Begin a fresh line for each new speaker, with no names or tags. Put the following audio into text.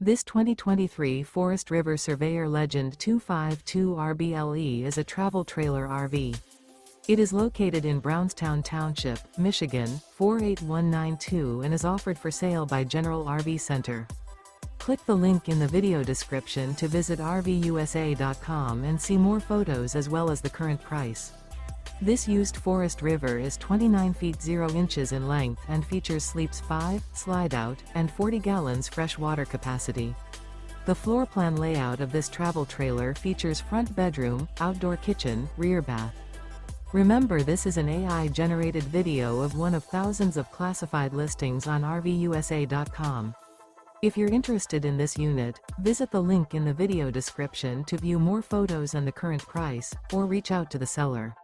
This 2023 Forest River Surveyor Legend 252 RBLE is a travel trailer RV. It is located in Brownstown Township, Michigan, 48192 and is offered for sale by General RV Center. Click the link in the video description to visit RVUSA.com and see more photos as well as the current price. This used Forest River is 29 feet 0 inches in length and features sleeps 5, Slideout, and 40 gallons fresh water capacity. The floor plan layout of this travel trailer features front bedroom, outdoor kitchen, rear bath. Remember, this is an AI-generated video of one of thousands of classified listings on RVUSA.com. If you're interested in this unit, visit the link in the video description to view more photos and the current price, or reach out to the seller.